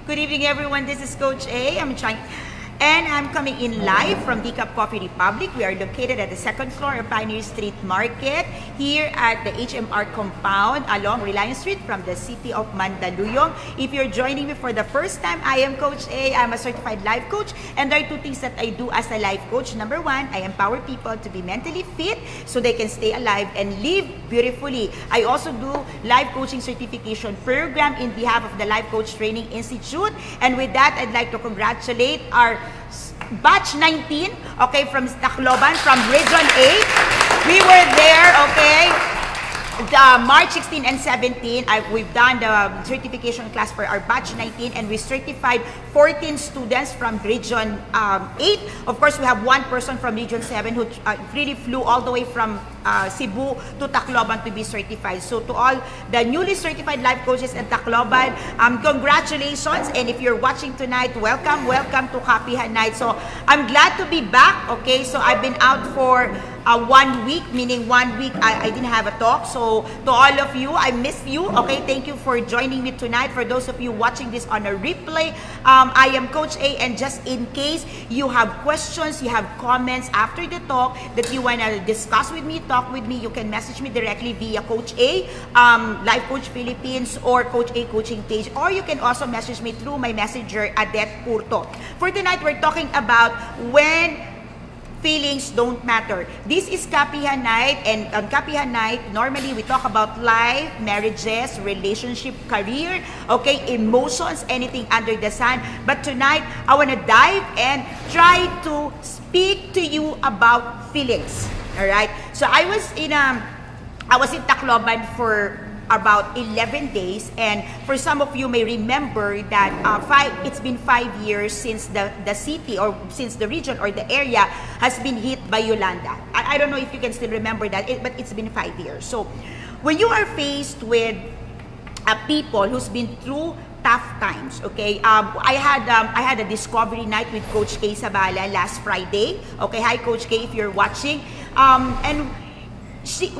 Good evening, everyone. This is Coach A. I'm coming in live from Decaf Coffee Republic. We are located at the second floor of Pioneer Street Market here at the HMR compound along Reliance Street from the city of Mandaluyong. If you're joining me for the first time, I am Coach A. I'm a certified life coach, and there are two things that I do as a life coach. Number one, I empower people to be mentally fit so they can stay alive and live beautifully. I also do life coaching certification program in behalf of the Life Coach Training Institute. And with that, I'd like to congratulate our batch 19, okay, from Tacloban, from Region 8. We were there, okay, March 16 and 17. We've done the certification class for our batch 19, and we certified 14 students from Region 8. Of course, we have one person from Region 7 who really flew all the way from Cebu to Tacloban to be certified. So to all the newly certified life coaches in Tacloban, congratulations. And if you're watching tonight, welcome to Kapehan night. So I'm glad to be back. Okay, so I've been out for 1 week, meaning 1 week I didn't have a talk. So to all of you, I miss you. Okay, thank you for joining me tonight. For those of you watching this on a replay, I am Coach A, and just in case you have questions, you have comments after the talk that you want to discuss with me, talk with me, you can message me directly via Coach A, Life Coach Philippines, or Coach A coaching page, or you can also message me through my messenger, Adet Purto. For tonight, we're talking about when feelings don't matter. This is Kapehan night, and on Kapehan night, normally we talk about life, marriages, relationship, career, okay, emotions, anything under the sun. But tonight, I want to dive and try to speak to you about feelings. All right. So I was in Tacloban for about 11 days, and for some of you may remember that it's been 5 years since the city, or since the region or the area has been hit by Yolanda. I don't know if you can still remember that, but it's been 5 years. So when you are faced with people who's been through tough times, okay, I had a discovery night with Coach K Sabala last Friday. Okay, hi Coach K if you're watching, and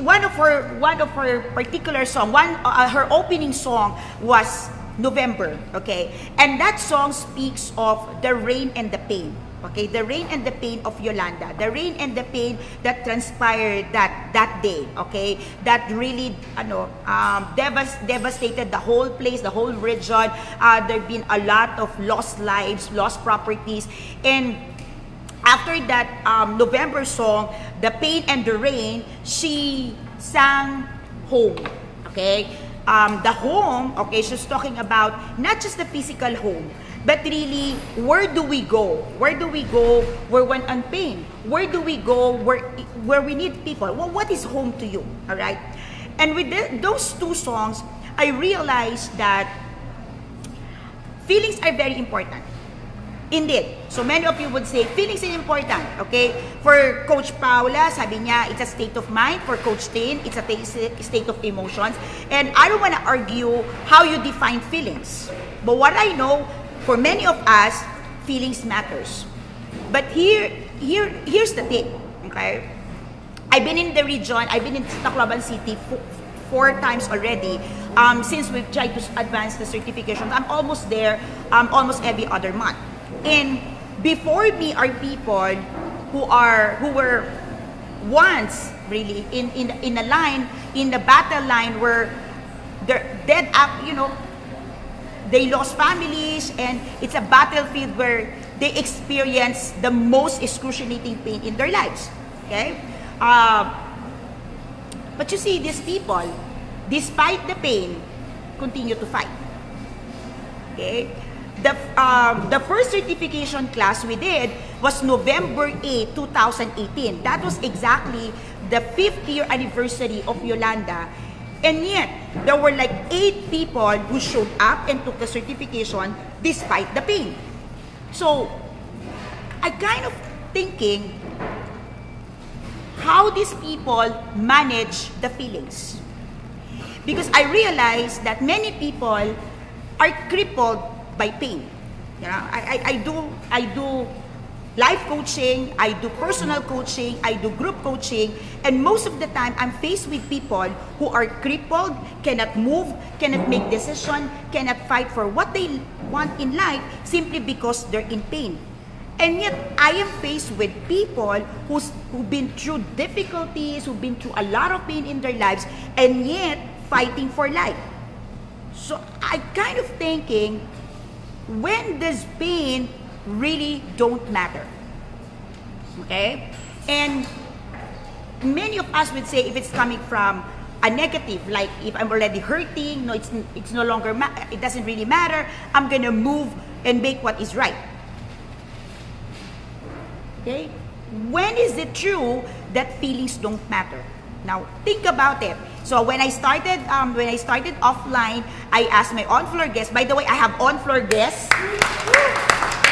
one of her particular song, her opening song was November, okay, and that song speaks of the rain and the pain, okay, the rain and the pain of Yolanda, the rain and the pain that transpired that day, okay, that really devastated the whole place, the whole region. There've been a lot of lost lives, lost properties, and after that November song, The Pain and the Rain, she sang Home, okay? The home, okay, she's talking about not just the physical home, but really, where do we go? Where do we go where we're in pain? Where do we go where we need people? Well, what is home to you, all right? And with those two songs, I realized that feelings are very important. Indeed. So many of you would say, feelings is important, okay? For Coach Paula, sabi niya, it's a state of mind. For Coach Tin, it's a state of emotions. And I don't want to argue how you define feelings. But what I know, for many of us, feelings matters. But here's the thing, okay? I've been in the region, I've been in Tacloban City 4 times already. Since we've tried to advance the certifications, I'm almost there almost every other month. And before me are people who were once really in a line, in the battle line, where they're dead up, you know, they lost families, and it's a battlefield where they experience the most excruciating pain in their lives, okay? But you see, these people, despite the pain, continue to fight, okay? The first certification class we did was November 8, 2018. That was exactly the 5th year anniversary of Yolanda. And yet, there were like 8 people who showed up and took the certification despite the pain. So, I kind of thinking how these people manage the feelings. Because I realized that many people are crippled by pain. You know, I do life coaching, I do personal coaching, I do group coaching, and most of the time, I'm faced with people who are crippled, cannot move, cannot make decisions, cannot fight for what they want in life simply because they're in pain. And yet, I am faced with people who've been through difficulties, who've been through a lot of pain in their lives, and yet fighting for life. So I kind of thinking, when does pain really don't matter? Okay? And many of us would say if it's coming from a negative, like if I'm already hurting, no, it's no longer, it doesn't really matter, I'm gonna move and make what is right. Okay? When is it true that feelings don't matter? Now, think about it. So when I started offline, I asked my on-floor guests. By the way, I have on-floor guests.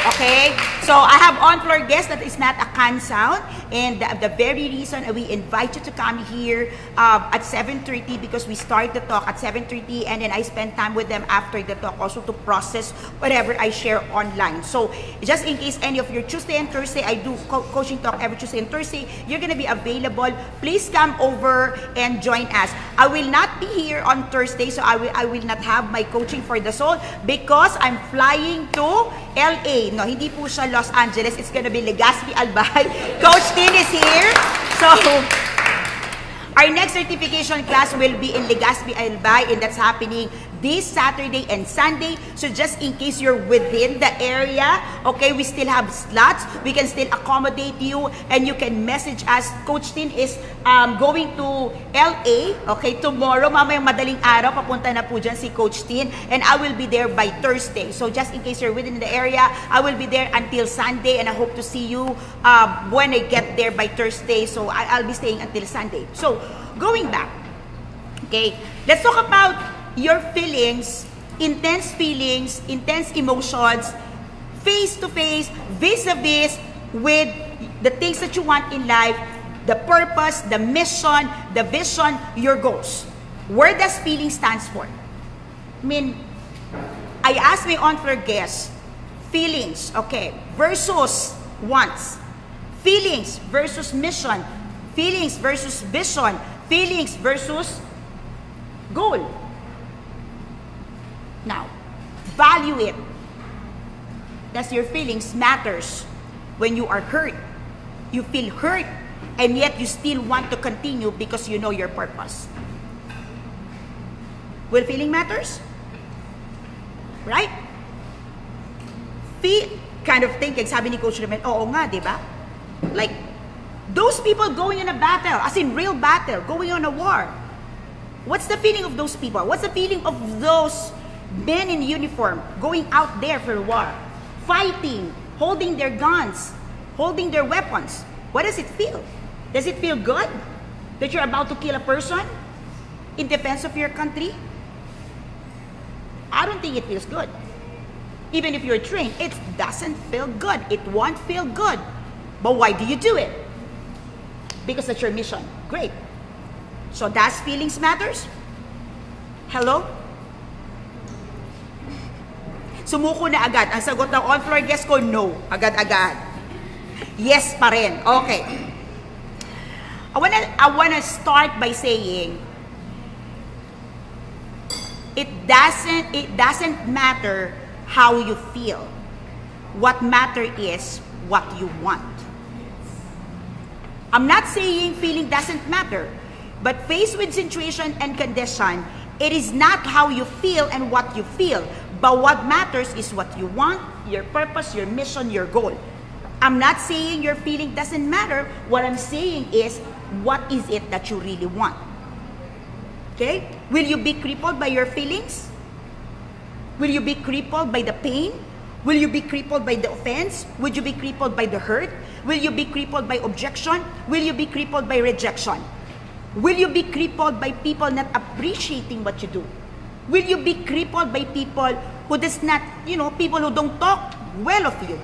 Okay, so I have on-floor guests that is not a can sound, and the very reason we invite you to come here at 7:30 because we start the talk at 7:30, and then I spend time with them after the talk also to process whatever I share online. So just in case any of your Tuesday and Thursday, I do coaching talk every Tuesday and Thursday, you're gonna be available. Please come over and join us. I will not be here on Thursday, so I will not have my coaching for the soul because I'm flying to LA. No, hindi po siya Los Angeles. It's gonna be Legazpi Albay. Coach Tin is here. So, our next certification class will be in Legazpi Albay, and that's happening this Saturday and Sunday. So just in case you're within the area, okay, we still have slots. We can still accommodate you, and you can message us. Coach Tin is going to LA, okay, tomorrow. Mamayang madaling araw, papunta na po dyan si Coach Tin, and I will be there by Thursday. So just in case you're within the area, I will be there until Sunday, and I hope to see you when I get there by Thursday. So I'll be staying until Sunday. So going back, okay, let's talk about your feelings, intense emotions, face-to-face, vis-a-vis with the things that you want in life, the purpose, the mission, the vision, your goals. Where does feeling stands for? I mean, I asked my on-floor guests, feelings, okay, versus wants, feelings versus mission, feelings versus vision, feelings versus goal. Now, value it. Does your feelings matters when you are hurt? You feel hurt, and yet you still want to continue because you know your purpose. Will feeling matters? Right? Kind of thinking, sabi ni Coach Remen, oo nga, di ba? Like, those people going in a battle, as in real battle, going on a war. What's the feeling of those people? What's the feeling of those men in uniform going out there for war, fighting, holding their guns, holding their weapons? What does it feel? Does it feel good that you're about to kill a person in defense of your country? I don't think it feels good. Even if you're trained, it doesn't feel good. It won't feel good. But why do you do it? Because that's your mission. Great. So does feelings matters? Hello? Sumuko na agad. Ang sagot ng on-floor guest ko, no. Agad-agad. Yes pa rin. Okay. I wanna start by saying, it doesn't matter how you feel. What matter is what you want. I'm not saying feeling doesn't matter, but faced with situation and condition, it is not how you feel and what you feel. But what matters is what you want, your purpose, your mission, your goal. I'm not saying your feeling doesn't matter. What I'm saying is, what is it that you really want? Okay? Will you be crippled by your feelings? Will you be crippled by the pain? Will you be crippled by the offense? Would you be crippled by the hurt? Will you be crippled by objection? Will you be crippled by rejection? Will you be crippled by people not appreciating what you do? Will you be crippled by people who does not, people who don't talk well of you?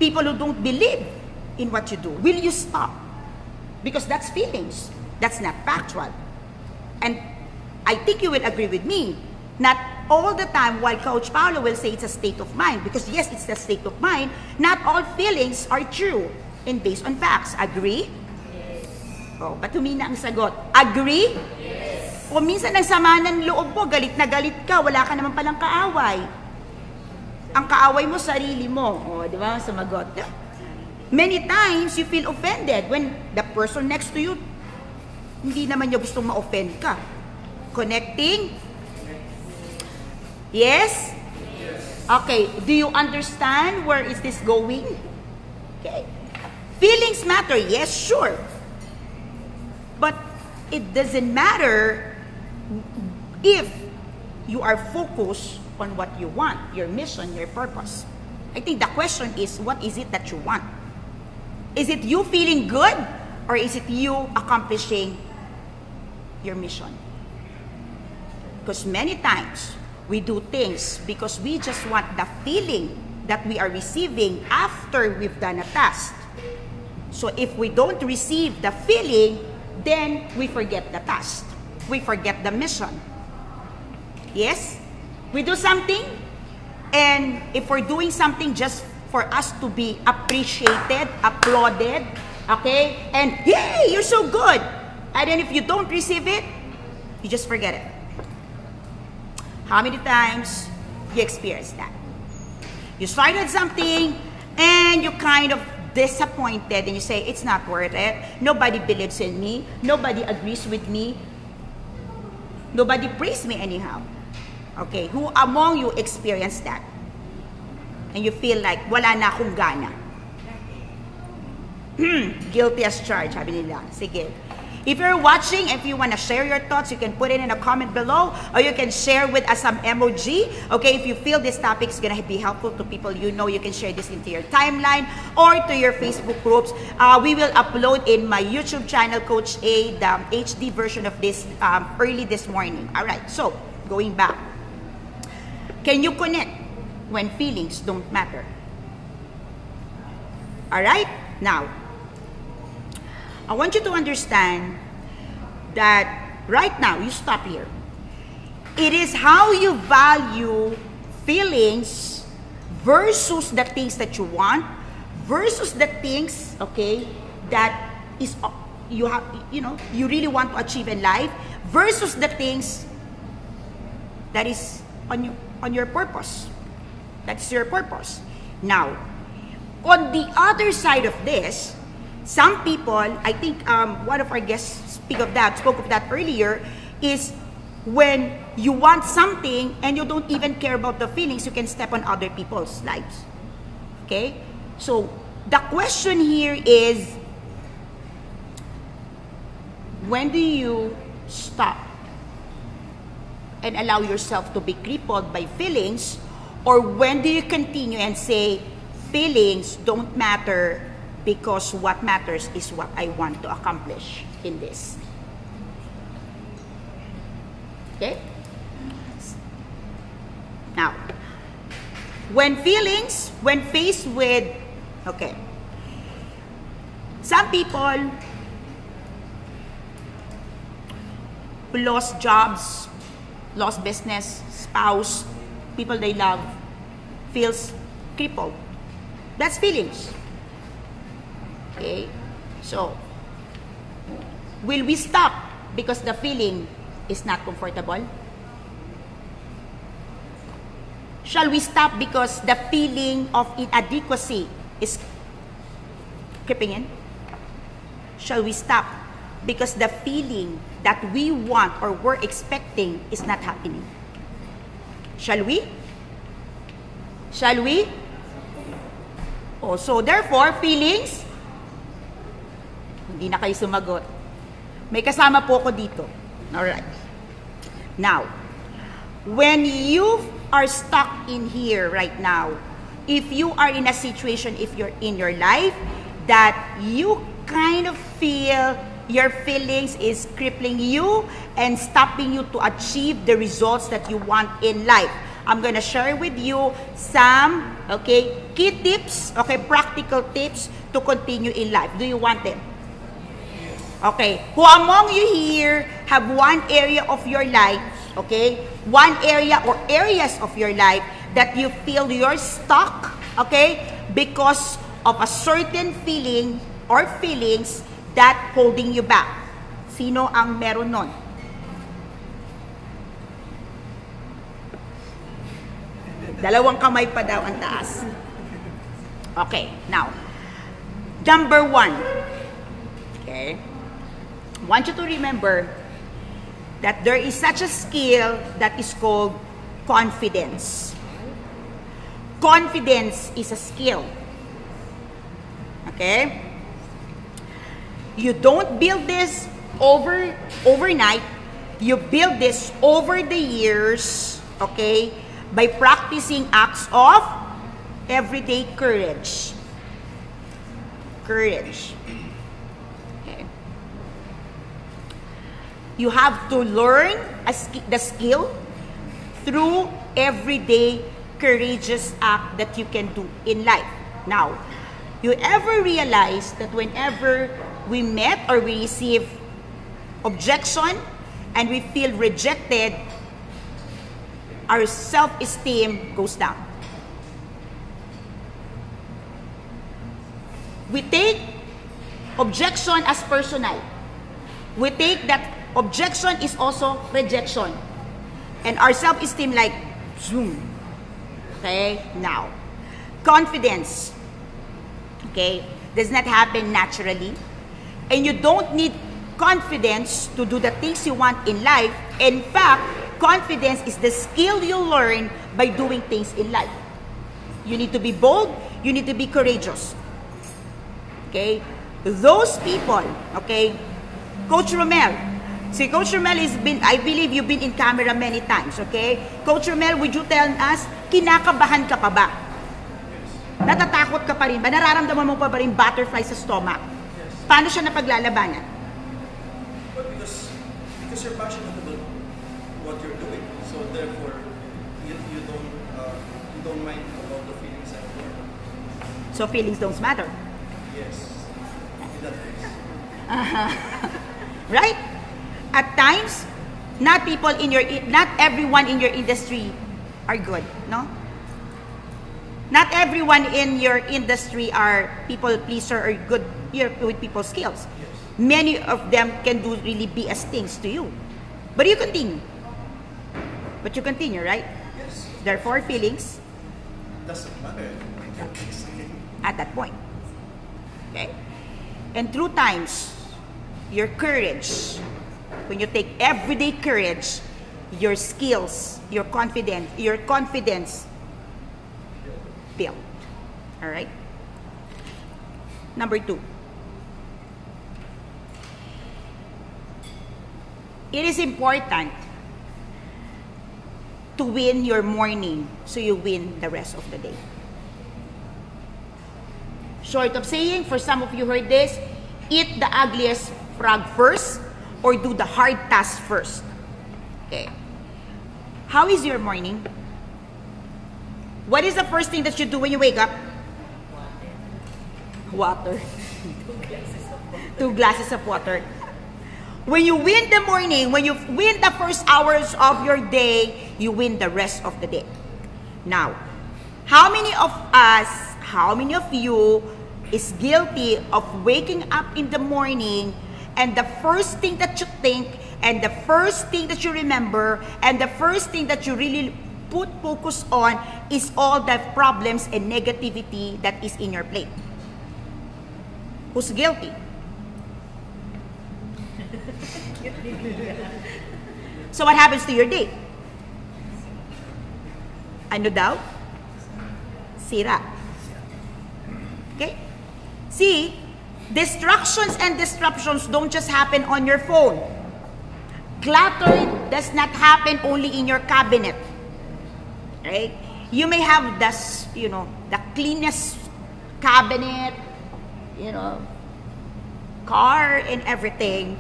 People who don't believe in what you do? Will you stop? Because that's feelings. That's not factual. And I think you will agree with me, not all the time, while Coach Paolo will say it's a state of mind, because yes, it's a state of mind, not all feelings are true and based on facts. Agree? Yes. Oh, ba't humina ang sagot? Agree? Yes. O minsan ang sama ng loob mo, galit na galit ka, wala ka naman palang kaaway. Ang kaaway mo, sarili mo. O, di ba? Sumagot. Many times, you feel offended when the person next to you, hindi naman niya gustong ma-offend ka. Connecting? Yes? Okay, do you understand where is this going? Okay. Feelings matter, yes, sure. But it doesn't matter if you are focused on what you want, your mission, your purpose. I think the question is, what is it that you want? Is it you feeling good, or is it you accomplishing your mission? Because many times, we do things because we just want the feeling that we are receiving after we've done a task. So if we don't receive the feeling, then we forget the task. We forget the mission. Yes? We do something, and if we're doing something just for us to be appreciated, applauded, okay? And, hey, you're so good! And then if you don't receive it, you just forget it. How many times you experienced that? You started something and you kind of disappointed and you say, it's not worth it. Nobody believes in me. Nobody agrees with me. Nobody praised me anyhow. Okay, who among you experienced that? And you feel like, wala na akong gana. Guilty as charged, sabi nila. Sige. If you're watching, if you want to share your thoughts, you can put it in a comment below, or you can share with us some emoji. Okay, if you feel this topic is going to be helpful to people you know, you can share this into your timeline or to your Facebook groups. We will upload in my YouTube channel, Coach A, the HD version of this early this morning. All right, so going back. Can you connect when feelings don't matter? All right, now, I want you to understand that right now, you stop here. It is how you value feelings versus the things that you want, versus the things, okay, that is you have, you really want to achieve in life, versus the things that is on your purpose. That's your purpose. Now, on the other side of this, some people, I think one of our guests spoke of that earlier, is when you want something and you don't even care about the feelings, you can step on other people's lives. Okay? So, the question here is, when do you stop and allow yourself to be crippled by feelings, or when do you continue and say, feelings don't matter, because what matters is what I want to accomplish in this. Okay? Now, when faced with, okay, some people who lost jobs, lost business, spouse, people they love, feels crippled. That's feelings. Okay? So, will we stop because the feeling is not comfortable? Shall we stop because the feeling of inadequacy is creeping in? Shall we stop because the feeling that we want or we're expecting is not happening? Shall we? Shall we? Oh, so therefore, feelings, hindi na kayo sumagot. May kasama po ako dito. Alright. Now, when you are stuck in here right now, if you are in a situation, if you're in your life, that you kind of feel your feelings is crippling you and stopping you to achieve the results that you want in life, I'm gonna share with you some, okay, key tips, okay, practical tips to continue in life. Do you want them? Okay, who among you here have one area of your life okay? One area or areas of your life that you feel you're stuck, okay? Because of a certain feeling or feelings that holding you back. Sino ang meron nun? Dalawang kamay pa daw ang taas. Okay, now, number 1. Okay? I want you to remember that there is such a skill that is called confidence. Confidence is a skill. Okay? You don't build this overnight. You build this over the years, okay, by practicing acts of everyday courage. Courage. Okay. You have to learn the skill through everyday courageous act that you can do in life. Now, you ever realize that whenever we met or we receive objection and we feel rejected, our self-esteem goes down. We take objection as personal. We take that objection is also rejection. And our self-esteem like, zoom. Okay, now, confidence, okay, does not happen naturally. And you don't need confidence to do the things you want in life. In fact, confidence is the skill you learn by doing things in life. You need to be bold, you need to be courageous. Okay? Those people, okay? Coach Romel. See, Coach Romel has been, I believe you've been in camera many times, okay? Coach Romel, would you tell us, kinakabahan ka pa ba? Natatakot ka pa rin ba? Nararamdaman mo pa ba rin butterfly sa stomach? Paano siya napaglalabanan? Well, because you're passionate about what you're doing, so therefore you don't mind about the feelings anymore. So feelings don't matter. Yes, in that case. Right? At times, not everyone in your industry are good, no? Not everyone in your industry are people pleaser or good with people's skills. Yes. Many of them can do really BS things to you. But you continue. But you continue, right? Yes. Therefore, feelings Doesn't matter in that case. at that point. Okay? And through times, your courage, when you take everyday courage, your skills, your confidence built. All right? Number 2. It is important to win your morning so you win the rest of the day. Short of saying, for some of you heard this, eat the ugliest frog first or do the hard task first. Okay. How is your morning? What is the first thing that you do when you wake up? Water. 2 glasses of water. When you win the morning, when you win the first hours of your day, you win the rest of the day. Now, how many of us, how many of you is guilty of waking up in the morning and the first thing that you think and the first thing that you remember and the first thing that you really put focus on is all the problems and negativity that is in your plate? Who's guilty? So what happens to your day? Ano daw? Sira. Okay? See, distractions and disruptions don't just happen on your phone. Clutter does not happen only in your cabinet. Right? You may have this, the cleanest cabinet, car and everything.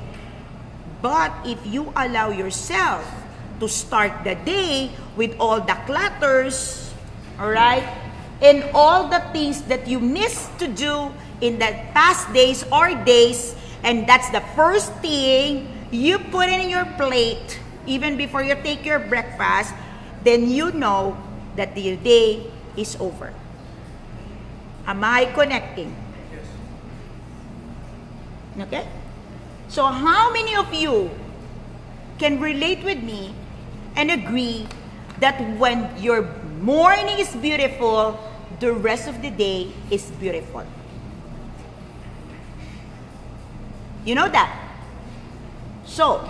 But if you allow yourself to start the day with all the clutters, all right, and all the things that you missed to do in the past days or days, and that's the first thing you put in your plate, even before you take your breakfast, then you know that the day is over. Am I connecting? Yes. Okay? So how many of you can relate with me and agree that when your morning is beautiful, the rest of the day is beautiful? You know that? So,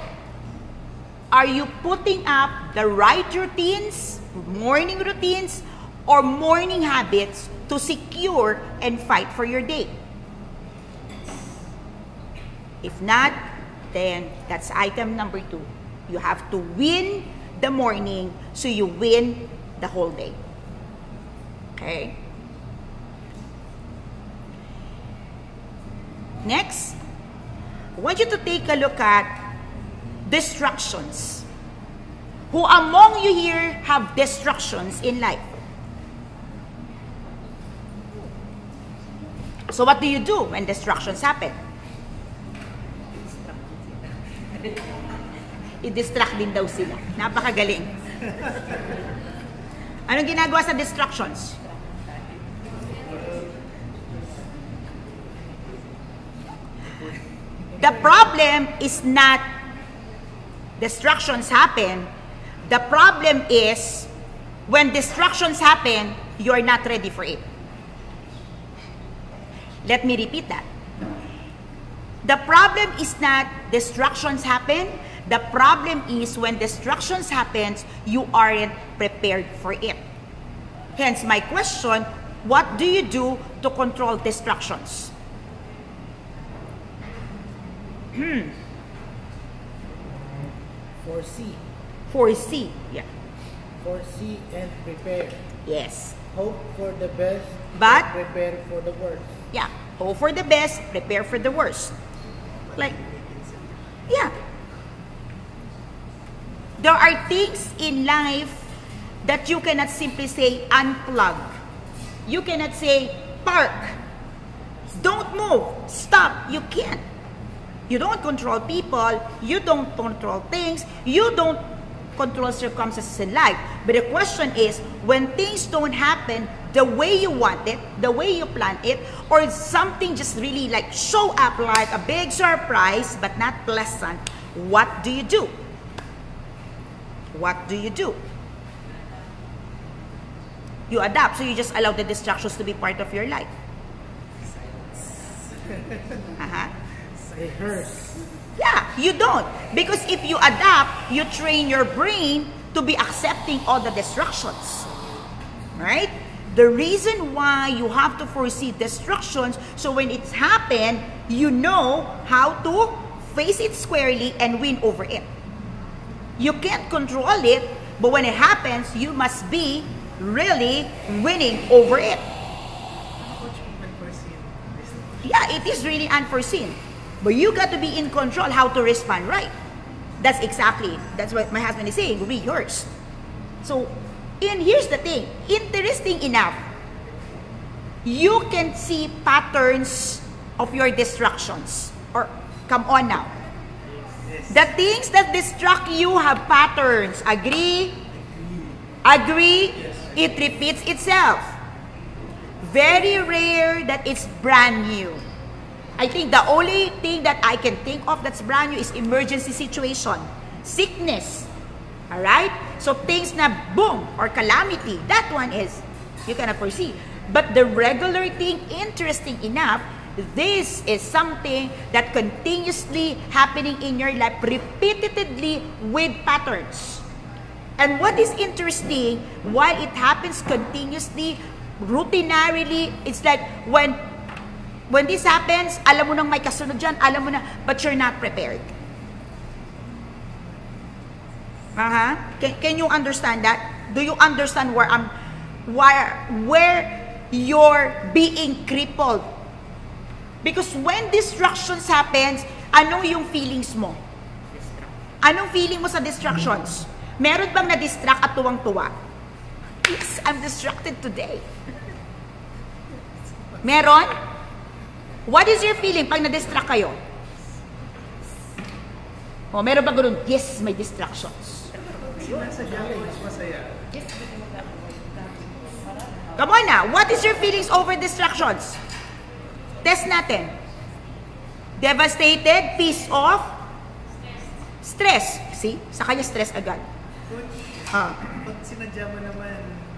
are you putting up the right routines, morning routines, or morning habits to secure and fight for your day? If not, then that's item number 2. You have to win the morning so you win the whole day. Okay? Next, I want you to take a look at distractions. Who among you here have distractions in life? So what do you do when distractions happen? I-distract din daw sila. Napakagaling. Anong ginagawa sa distractions? The problem is not distractions happen. The problem is when distractions happen, you are not ready for it. Let me repeat that. The problem is not distractions happen. The problem is when distractions happens, you aren't prepared for it. Hence my question, what do you do to control distractions? Foresee. Yeah. Foresee and prepare. Yes. Hope for the best, But prepare for the worst. yeah, hope for the best, prepare for the worst. Like, yeah. There are things in life that you cannot simply say unplug. You cannot say park. Don't move. Stop. You can't. You don't control people. You don't control things. You don't control circumstances in life. But the question is, when things don't happen the way you want it, the way you plan it, or something just really like show up like a big surprise but not pleasant, what do you do? What do you do? You adapt, so you just allow the distractions to be part of your life. Rehearse. Yeah, you don't. Because if you adapt, you train your brain to be accepting all the distractions. Right? The reason why you have to foresee distractions, so when it's happened, you know how to face it squarely and win over it. You can't control it, but when it happens, you must be really winning over it. Yeah, it is really unforeseen. But you got to be in control how to respond right. That's what my husband is saying, rehearse. So, here's the thing, interesting enough, you can see patterns of your distractions. Or, come on now. The things that distract you have patterns. Agree? Agree? It repeats itself. Very rare that it's brand new. I think the only thing that I can think of that's brand new is emergency situation, sickness, all right? So things na boom or calamity, that one is, you cannot foresee. But the regular thing, interesting enough, this is something that continuously happening in your life repeatedly with patterns. And what is interesting, while it happens continuously, routinarily, it's like when this happens, alam mo nang may kasunod dyan, alam mo na, but you're not prepared. Can you understand that? Do you understand where you're being crippled? Because when distractions happens, ano yung feelings mo? Anong feeling mo sa distractions? Meron bang na-distract at tuwang-tuwa? Yes, I'm distracted today. Meron? What is your feeling pag na-distract kayo? O, meron ba ganun? Yes, may distractions. Masaya. Come on na. What is your feelings over distractions? Test natin. Devastated, pissed off, stress. See? Sa kanya stress agad. Coach, Ah. pag sinadya mo naman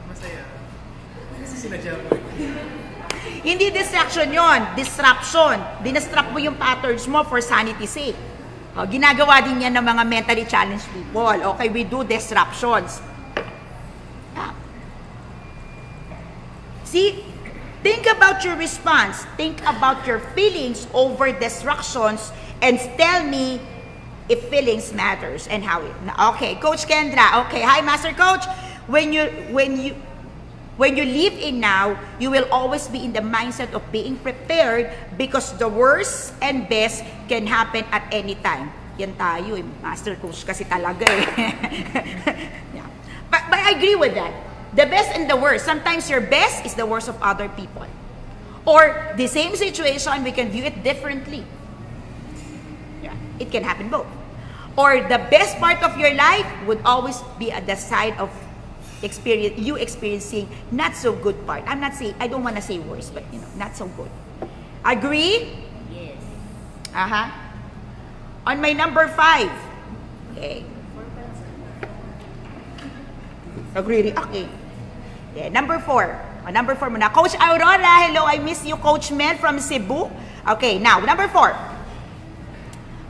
masaya, kasi sinadya mo. Hindi distraction yon, disruption. Dinastruct mo yung patterns mo for sanity's sake. O, ginagawa din yan ng mga mentally challenged people. Okay, we do disruptions. Ah. See? Think about your response. Think about your feelings over disruptions and tell me if feelings matters and how it. Okay, Coach Kendra. Okay, hi Master Coach. When you live in now, you will always be in the mindset of being prepared because the worst and best can happen at any time. Yan tayo eh, Master Coach kasi talaga eh. Yeah. But I agree with that. The best and the worst. Sometimes your best is the worst of other people. Or the same situation, we can view it differently. Yeah, it can happen both. Or the best part of your life would always be at the side of experiencing not so good part. I don't want to say worse, but not so good. Agree? Yes. On my number 5. Okay. Agree. Okay. Yeah, number 4. Number 4 muna. Coach Aurora, hello. I miss you, Coach Mel from Cebu. Okay, now, number 4.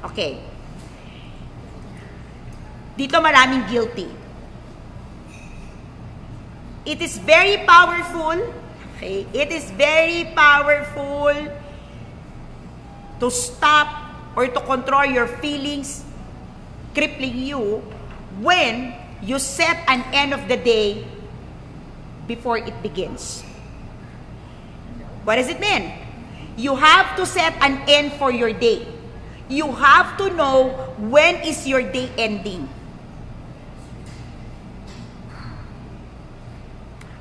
Okay. Dito maraming guilty. It is very powerful. Okay? It is very powerful to stop or to control your feelings crippling you when you set an end of the day before it begins. What does it mean? You have to set an end for your day. You have to know when is your day ending.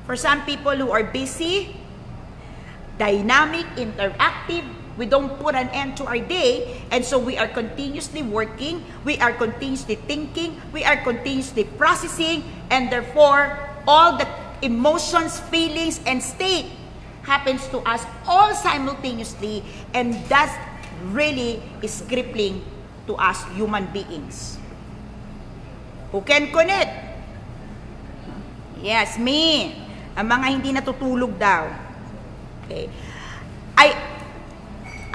For some people who are busy, dynamic, interactive, we don't put an end to our day, and so we are continuously working, we are continuously thinking, we are continuously processing, and therefore, all the emotions, feelings, and state happens to us all simultaneously, and that really is crippling to us human beings. Who can connect? Yes, me. Ang mga hindi natutulog daw. Okay.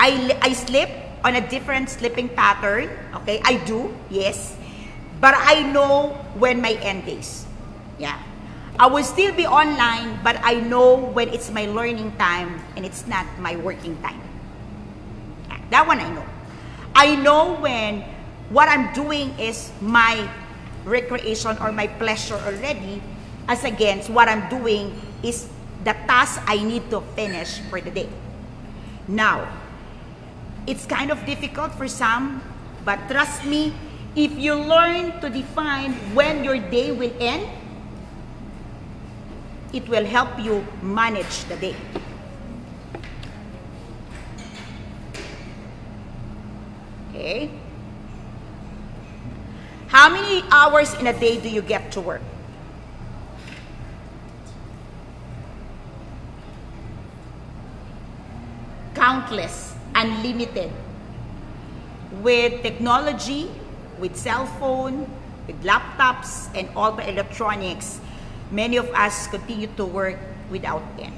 I sleep on a different sleeping pattern. Okay, I do, yes. But I know when my end is. Yeah. I will still be online, but I know when it's my learning time and it's not my working time. Yeah, that one I know. I know when what I'm doing is my recreation or my pleasure already, as against what I'm doing is the task I need to finish for the day. Now, it's kind of difficult for some, but trust me, if you learn to define when your day will end, it will help you manage the day. Okay? How many hours in a day do you get to work? Countless, unlimited. With technology, with cell phone, with laptops, and all the electronics, many of us continue to work without end.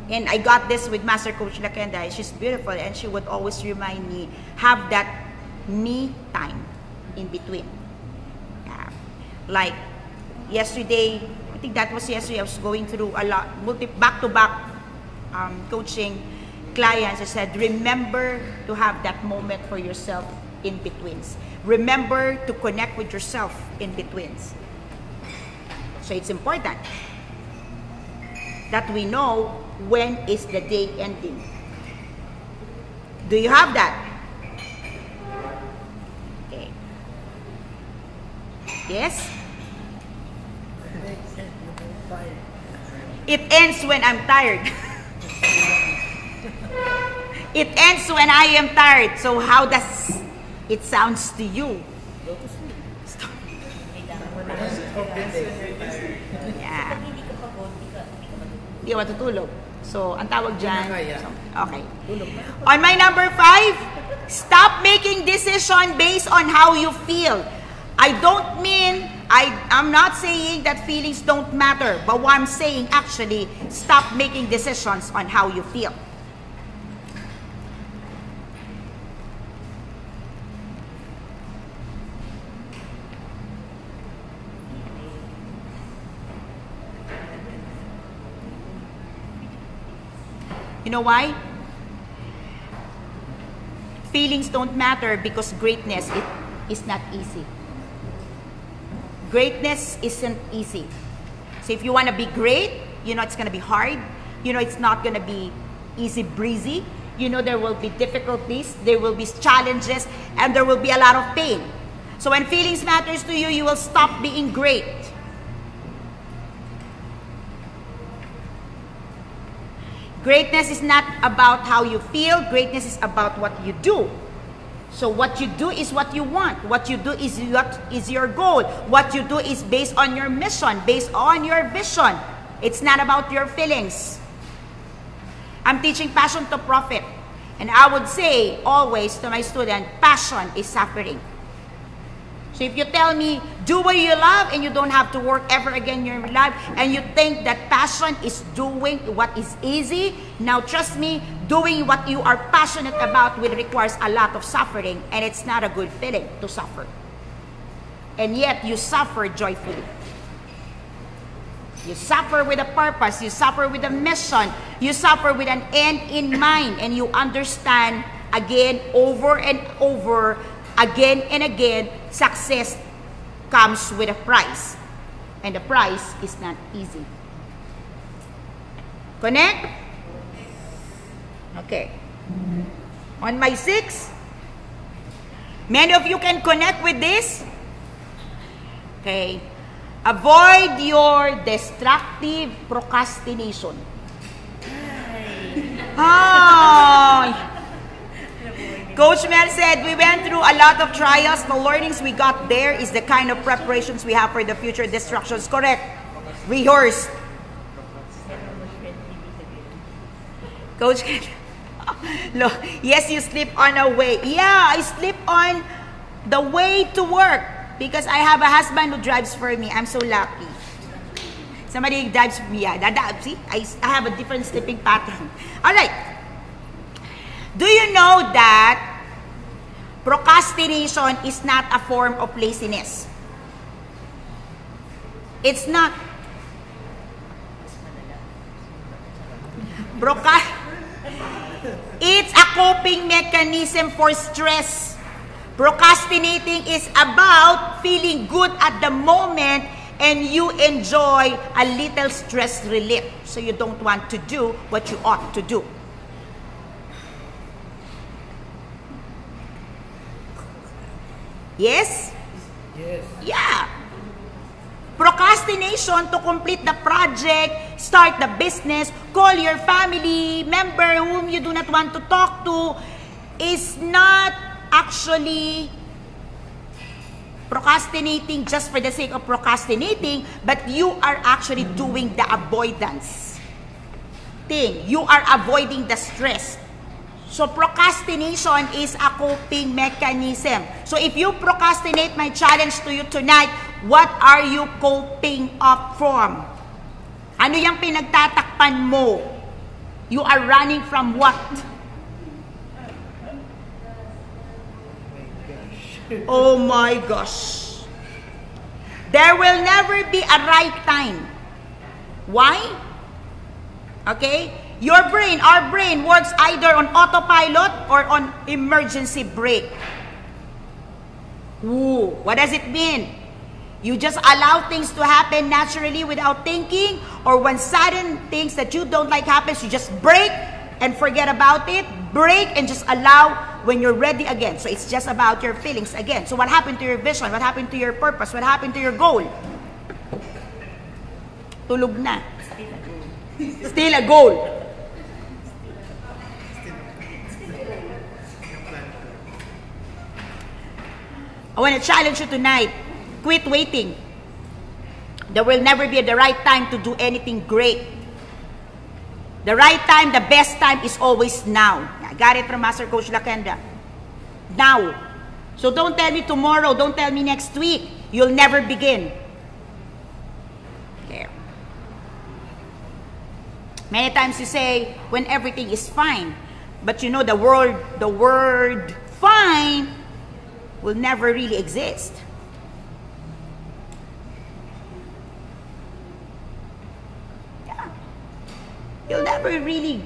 And I got this with Master Coach Lakenda. She's beautiful, and she would always remind me, have that me time in between. Like yesterday, I think that was yesterday, I was going through a lot, back-to-back coaching clients. I said, remember to have that moment for yourself in betweens. Remember to connect with yourself in betweens. So it's important that we know when is the day ending. Do you have that? Okay. Yes? It ends when I'm tired. It ends when I am tired. So how does it sounds to you. Go to sleep. Yeah. Hindi ka matutulog. So, ang tawag dyan. Okay. On my number 5, stop making decision based on how you feel. I don't mean, I'm not saying that feelings don't matter, but what I'm saying actually, stop making decisions on how you feel. You know why? Feelings don't matter because greatness is not easy. Greatness isn't easy. So if you want to be great, you know it's going to be hard. You know it's not going to be easy breezy. You know there will be difficulties, there will be challenges, and there will be a lot of pain. So when feelings matters to you, you will stop being great. Greatness is not about how you feel. Greatness is about what you do. So what you do is what you want. What you do is what is your goal. What you do is based on your mission, based on your vision. It's not about your feelings. I'm teaching passion to profit. And I would say always to my student, passion is suffering. So if you tell me, do what you love and you don't have to work ever again in your life, and you think that passion is doing what is easy, now trust me, doing what you are passionate about will requires a lot of suffering, and it's not a good feeling to suffer. And yet you suffer joyfully. You suffer with a purpose, you suffer with a mission, you suffer with an end in mind, and you understand again, over and over, again and again, success comes with a price. And the price is not easy. Connect? Okay. On my 6, many of you can connect with this. Okay. Avoid your destructive procrastination. Hi. Coach Mel said, we went through a lot of trials. The learnings we got there is the kind of preparations we have for the future destructions. Correct. Rehearsed. Coach, look, yes, you sleep on a way. Yeah, I sleep on the way to work because I have a husband who drives for me. I'm so lucky. Somebody drives for me. Yeah, see, I have a different sleeping pattern. All right. Do you know that procrastination is not a form of laziness? It's not. It's a coping mechanism for stress. Procrastinating is about feeling good at the moment and you enjoy a little stress relief. So you don't want to do what you ought to do. Yes? Yes. Yeah. Procrastination to complete the project, start the business, call your family member whom you do not want to talk to is not actually procrastinating just for the sake of procrastinating, but you are actually doing the avoidance thing. You are avoiding the stress. So procrastination is a coping mechanism. So if you procrastinate, my challenge to you tonight, what are you coping up from? Ano yung pinagtatakpan mo? You are running from what? Oh my gosh. There will never be a right time. Why? Okay? Your brain, our brain works either on autopilot or on emergency brake. Ooh, what does it mean? You just allow things to happen naturally without thinking, or when sudden things that you don't like happens, you just brake and forget about it, brake and just allow when you're ready again. So it's just about your feelings again. So what happened to your vision? What happened to your purpose? What happened to your goal? Tulog na. Still a goal. I want to challenge you tonight. Quit waiting. There will never be the right time to do anything great. The right time, the best time is always now. I got it from Master Coach Lakenda. Now. So don't tell me tomorrow, don't tell me next week. You'll never begin. Okay. Many times you say, when everything is fine. But you know the word fine will never really exist. Yeah. You'll never really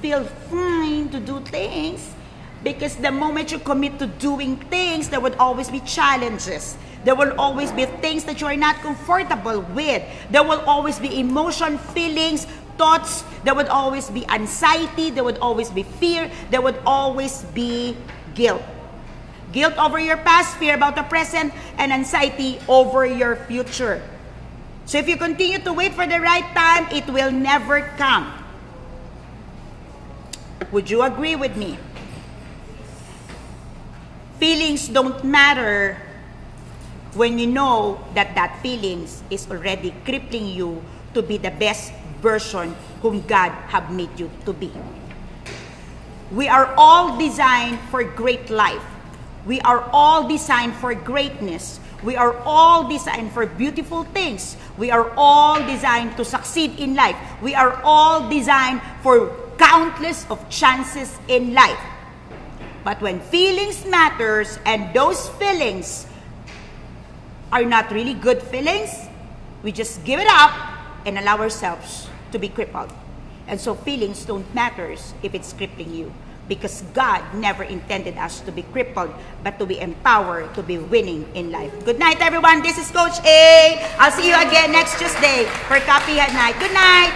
feel fine to do things, because the moment you commit to doing things, there would always be challenges. There will always be things that you are not comfortable with. There will always be emotion, feelings, thoughts. There would always be anxiety. There would always be fear. There would always be guilt. Guilt over your past, fear about the present, and anxiety over your future. So if you continue to wait for the right time, it will never come. Would you agree with me? Feelings don't matter when you know that that feelings is already crippling you to be the best version whom God have made you to be. We are all designed for great life. We are all designed for greatness. We are all designed for beautiful things. We are all designed to succeed in life. We are all designed for countless of chances in life. But when feelings matters and those feelings are not really good feelings, we just give it up and allow ourselves to be crippled. And so feelings don't matter if it's crippling you, because God never intended us to be crippled, but to be empowered to be winning in life. Good night, everyone. This is Coach A. I'll see you again next Tuesday for Kapehan Night. Good night.